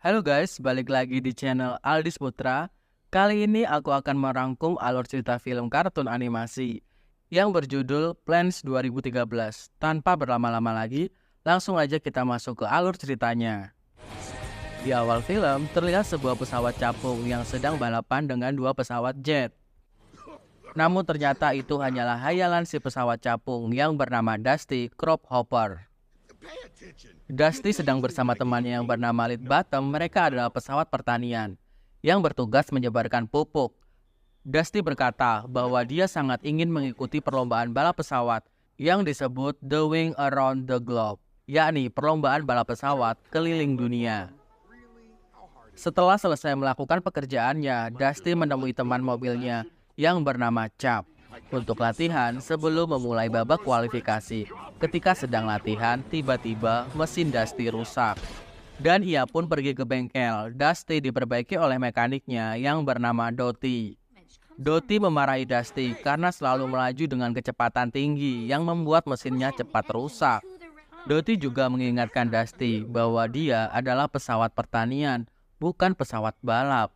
Halo guys, balik lagi di channel Aldis Putra. Kali ini aku akan merangkum alur cerita film kartun animasi yang berjudul Plants 2013. Tanpa berlama-lama lagi, langsung aja kita masuk ke alur ceritanya. Di awal film, terlihat sebuah pesawat capung yang sedang balapan dengan dua pesawat jet. Namun ternyata itu hanyalah hayalan si pesawat capung yang bernama Dusty Crop-Hopper. Dusty sedang bersama temannya yang bernama Lead Bottom. Mereka adalah pesawat pertanian yang bertugas menyebarkan pupuk. Dusty berkata bahwa dia sangat ingin mengikuti perlombaan balap pesawat yang disebut The Wing Around the Globe, yakni perlombaan balap pesawat keliling dunia. Setelah selesai melakukan pekerjaannya, Dusty menemui teman mobilnya yang bernama Chap untuk latihan sebelum memulai babak kualifikasi. Ketika sedang latihan, tiba-tiba mesin Dusty rusak dan ia pun pergi ke bengkel. Dusty diperbaiki oleh mekaniknya yang bernama Dottie. Dottie memarahi Dusty karena selalu melaju dengan kecepatan tinggi yang membuat mesinnya cepat rusak. Dottie juga mengingatkan Dusty bahwa dia adalah pesawat pertanian, bukan pesawat balap.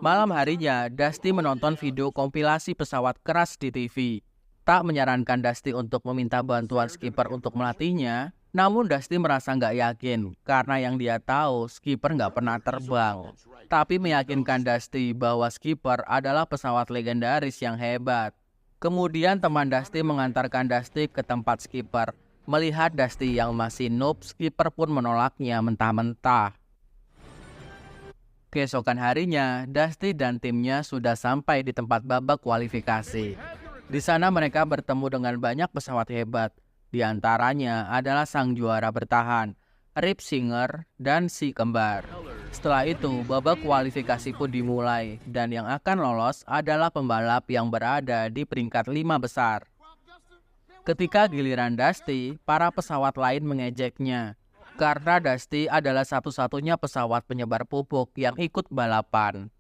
Malam harinya, Dusty menonton video kompilasi pesawat keras di TV. Tak menyarankan Dusty untuk meminta bantuan skipper untuk melatihnya, namun Dusty merasa nggak yakin karena yang dia tahu skipper nggak pernah terbang. Tapi meyakinkan Dusty bahwa skipper adalah pesawat legendaris yang hebat. Kemudian teman Dusty mengantarkan Dusty ke tempat skipper. Melihat Dusty yang masih noob, skipper pun menolaknya mentah-mentah. Keesokan harinya, Dusty dan timnya sudah sampai di tempat babak kualifikasi. Di sana mereka bertemu dengan banyak pesawat hebat. Di antaranya adalah sang juara bertahan, Rip Singer dan si kembar. Setelah itu, babak kualifikasi pun dimulai dan yang akan lolos adalah pembalap yang berada di peringkat 5 besar. Ketika giliran Dusty, para pesawat lain mengejeknya karena Dusty adalah satu-satunya pesawat penyebar pupuk yang ikut balapan.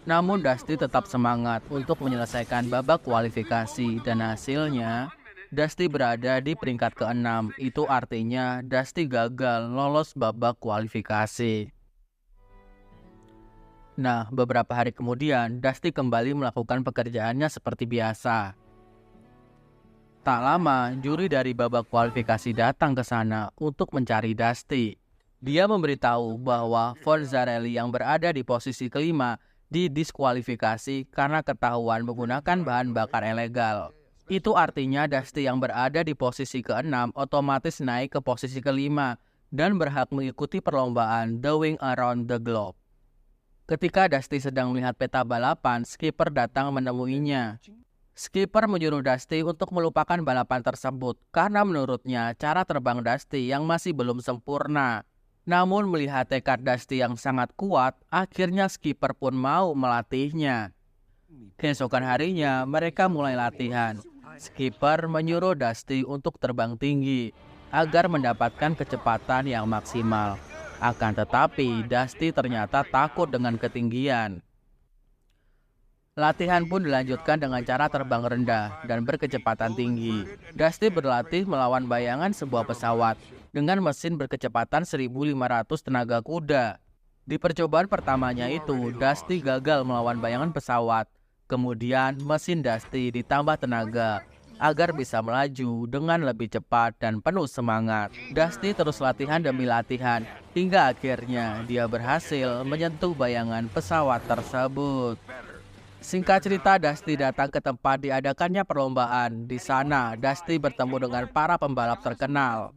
Namun Dusty tetap semangat untuk menyelesaikan babak kualifikasi dan hasilnya Dusty berada di peringkat ke-6. Itu artinya Dusty gagal lolos babak kualifikasi. Nah, beberapa hari kemudian Dusty kembali melakukan pekerjaannya seperti biasa. Tak lama, juri dari babak kualifikasi datang ke sana untuk mencari Dusty. Dia memberitahu bahwa Fonzarelli yang berada di posisi kelima didiskualifikasi karena ketahuan menggunakan bahan bakar ilegal. Itu artinya Dusty yang berada di posisi ke-6 otomatis naik ke posisi ke-5 dan berhak mengikuti perlombaan The Wing Around the Globe. Ketika Dusty sedang melihat peta balapan, skipper datang menemuinya. Skipper menyuruh Dusty untuk melupakan balapan tersebut karena menurutnya cara terbang Dusty yang masih belum sempurna. Namun melihat tekad Dusty yang sangat kuat, akhirnya skipper pun mau melatihnya. Keesokan harinya, mereka mulai latihan. Skipper menyuruh Dusty untuk terbang tinggi agar mendapatkan kecepatan yang maksimal. Akan tetapi, Dusty ternyata takut dengan ketinggian. Latihan pun dilanjutkan dengan cara terbang rendah dan berkecepatan tinggi. Dusty berlatih melawan bayangan sebuah pesawat dengan mesin berkecepatan 1.500 tenaga kuda. Di percobaan pertamanya itu, Dusty gagal melawan bayangan pesawat. Kemudian mesin Dusty ditambah tenaga agar bisa melaju dengan lebih cepat dan penuh semangat. Dusty terus latihan demi latihan hingga akhirnya dia berhasil menyentuh bayangan pesawat tersebut. Singkat cerita, Dusty datang ke tempat diadakannya perlombaan. Di sana, Dusty bertemu dengan para pembalap terkenal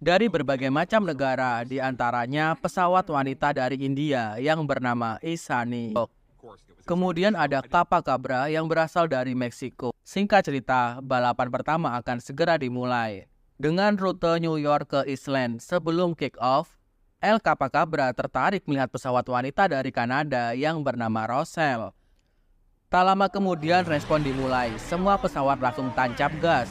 dari berbagai macam negara, di antaranya pesawat wanita dari India yang bernama Isani. Kemudian ada Kappa Cabra yang berasal dari Meksiko. Singkat cerita, balapan pertama akan segera dimulai. Dengan rute New York ke Iceland sebelum kick-off, El Kappa Cabra tertarik melihat pesawat wanita dari Kanada yang bernama Roselle. Tak lama kemudian respon dimulai, semua pesawat langsung tancap gas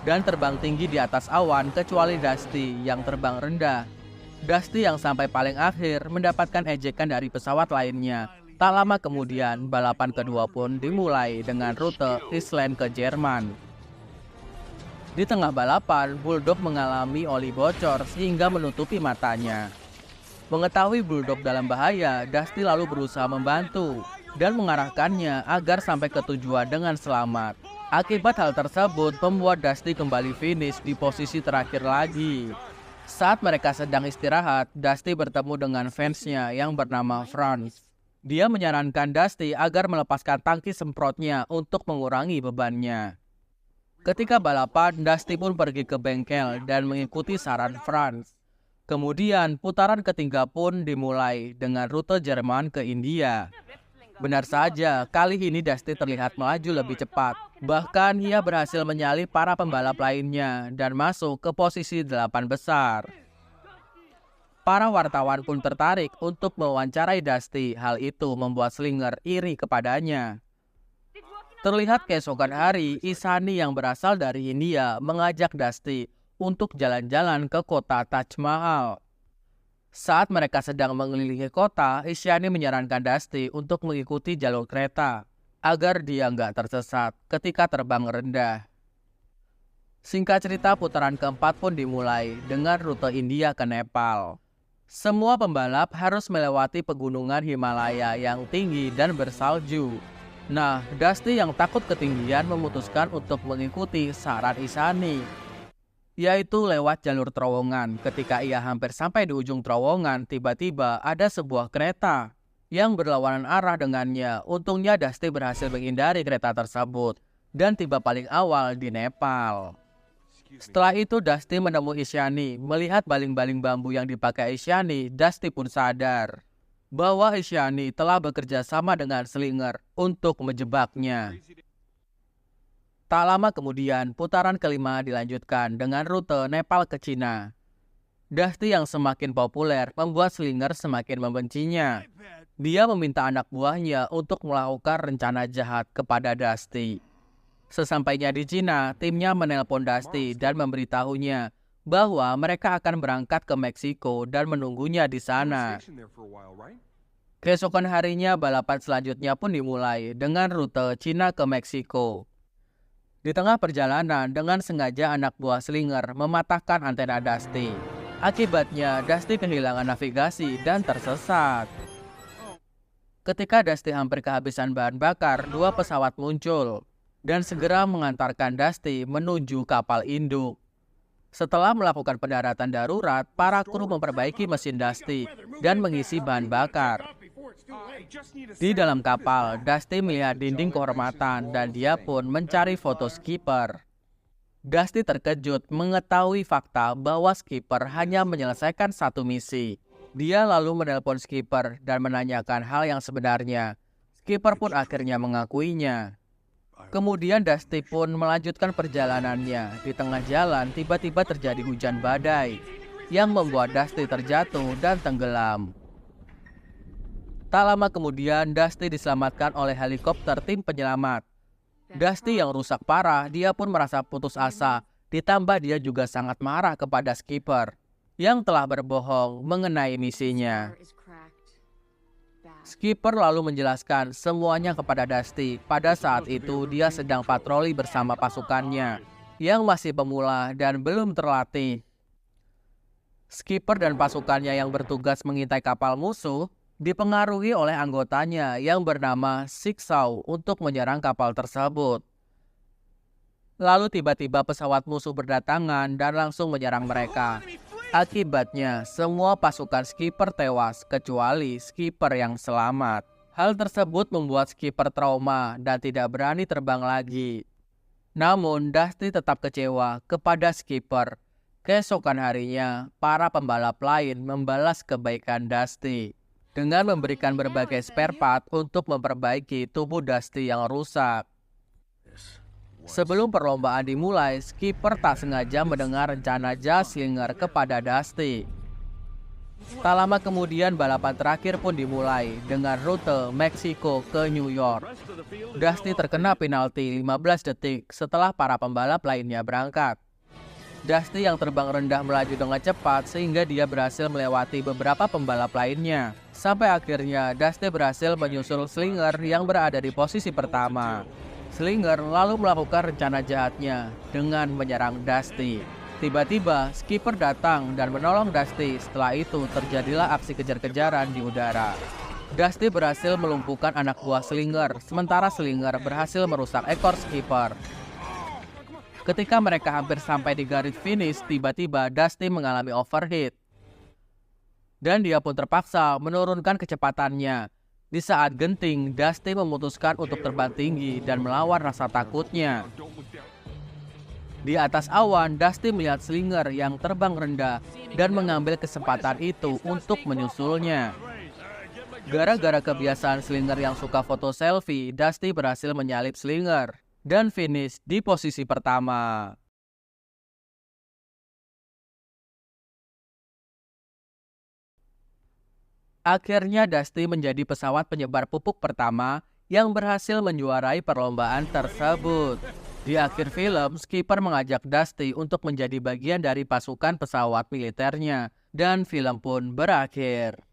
dan terbang tinggi di atas awan kecuali Dusty yang terbang rendah. Dusty yang sampai paling akhir mendapatkan ejekan dari pesawat lainnya. Tak lama kemudian balapan kedua pun dimulai dengan rute Iceland ke Jerman. Di tengah balapan, Bulldog mengalami oli bocor sehingga menutupi matanya. Mengetahui Bulldog dalam bahaya, Dusty lalu berusaha membantu dan mengarahkannya agar sampai ke tujuan dengan selamat. Akibat hal tersebut membuat Dusty kembali finish di posisi terakhir lagi. Saat mereka sedang istirahat, Dusty bertemu dengan fansnya yang bernama Franz. Dia menyarankan Dusty agar melepaskan tangki semprotnya untuk mengurangi bebannya. Ketika balapan, Dusty pun pergi ke bengkel dan mengikuti saran Franz. Kemudian putaran ketiga pun dimulai dengan rute Jerman ke India. Benar saja, kali ini Dusty terlihat melaju lebih cepat. Bahkan ia berhasil menyalip para pembalap lainnya dan masuk ke posisi 8 besar. Para wartawan pun tertarik untuk mewawancarai Dusty. Hal itu membuat Slinger iri kepadanya. Terlihat keesokan hari, Ishani yang berasal dari India mengajak Dusty untuk jalan-jalan ke kota Taj Mahal. Saat mereka sedang mengelilingi kota, Ishani menyarankan Dusty untuk mengikuti jalur kereta agar dia nggak tersesat ketika terbang rendah. Singkat cerita, putaran keempat pun dimulai dengan rute India ke Nepal. Semua pembalap harus melewati pegunungan Himalaya yang tinggi dan bersalju. Nah, Dusty yang takut ketinggian memutuskan untuk mengikuti saran Ishani, yaitu lewat jalur terowongan. Ketika ia hampir sampai di ujung terowongan, tiba-tiba ada sebuah kereta yang berlawanan arah dengannya. Untungnya Dusty berhasil menghindari kereta tersebut dan tiba paling awal di Nepal. Setelah itu Dusty menemui Ishani. Melihat baling-baling bambu yang dipakai Ishani, Dusty pun sadar bahwa Ishani telah bekerja sama dengan Slinger untuk menjebaknya. Tak lama kemudian, putaran kelima dilanjutkan dengan rute Nepal ke Cina. Dusty yang semakin populer membuat Slinger semakin membencinya. Dia meminta anak buahnya untuk melakukan rencana jahat kepada Dusty. Sesampainya di Cina, timnya menelpon Dusty dan memberitahunya bahwa mereka akan berangkat ke Meksiko dan menunggunya di sana. Keesokan harinya, balapan selanjutnya pun dimulai dengan rute Cina ke Meksiko. Di tengah perjalanan, dengan sengaja anak buah Slinger mematahkan antena Dusty. Akibatnya, Dusty kehilangan navigasi dan tersesat. Ketika Dusty hampir kehabisan bahan bakar, dua pesawat muncul dan segera mengantarkan Dusty menuju kapal induk. Setelah melakukan pendaratan darurat, para kru memperbaiki mesin Dusty dan mengisi bahan bakar. Di dalam kapal, Dusty melihat dinding kehormatan dan dia pun mencari foto skipper. Dusty terkejut mengetahui fakta bahwa skipper hanya menyelesaikan satu misi. Dia lalu menelpon skipper dan menanyakan hal yang sebenarnya. Skipper pun akhirnya mengakuinya. Kemudian Dusty pun melanjutkan perjalanannya. Di tengah jalan tiba-tiba terjadi hujan badai yang membuat Dusty terjatuh dan tenggelam. Tak lama kemudian Dusty diselamatkan oleh helikopter tim penyelamat. Dusty yang rusak parah, dia pun merasa putus asa. Ditambah dia juga sangat marah kepada skipper yang telah berbohong mengenai misinya. Skipper lalu menjelaskan semuanya kepada Dusty. Pada saat itu dia sedang patroli bersama pasukannya yang masih pemula dan belum terlatih. Skipper dan pasukannya yang bertugas mengintai kapal musuh dipengaruhi oleh anggotanya yang bernama Sixaw untuk menyerang kapal tersebut. Lalu tiba-tiba pesawat musuh berdatangan dan langsung menyerang mereka. Akibatnya, semua pasukan skipper tewas kecuali skipper yang selamat. Hal tersebut membuat skipper trauma dan tidak berani terbang lagi. Namun, Dusty tetap kecewa kepada skipper. Keesokan harinya, para pembalap lain membalas kebaikan Dusty dengan memberikan berbagai spare part untuk memperbaiki tubuh Dusty yang rusak. Sebelum perlombaan dimulai, skipper tak sengaja mendengar rencana jahat Slinger kepada Dusty. Tak lama kemudian balapan terakhir pun dimulai dengan rute Meksiko ke New York. Dusty terkena penalti 15 detik setelah para pembalap lainnya berangkat. Dusty yang terbang rendah melaju dengan cepat sehingga dia berhasil melewati beberapa pembalap lainnya. Sampai akhirnya Dusty berhasil menyusul Slinger yang berada di posisi pertama. Slinger lalu melakukan rencana jahatnya dengan menyerang Dusty. Tiba-tiba, Skipper datang dan menolong Dusty. Setelah itu, terjadilah aksi kejar-kejaran di udara. Dusty berhasil melumpuhkan anak buah Slinger, sementara Slinger berhasil merusak ekor Skipper. Ketika mereka hampir sampai di garis finish, tiba-tiba Dusty mengalami overheat. Dan dia pun terpaksa menurunkan kecepatannya. Di saat genting, Dusty memutuskan untuk terbang tinggi dan melawan rasa takutnya. Di atas awan, Dusty melihat Slinger yang terbang rendah dan mengambil kesempatan itu untuk menyusulnya. Gara-gara kebiasaan Slinger yang suka foto selfie, Dusty berhasil menyalip Slinger dan finish di posisi pertama. Akhirnya Dusty menjadi pesawat penyebar pupuk pertama yang berhasil menjuarai perlombaan tersebut. Di akhir film, Skipper mengajak Dusty untuk menjadi bagian dari pasukan pesawat militernya, dan film pun berakhir.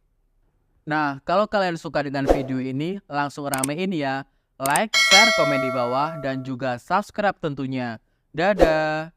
Nah, kalau kalian suka dengan video ini, langsung ramein ya. Like, share, komen di bawah, dan juga subscribe tentunya. Dadah!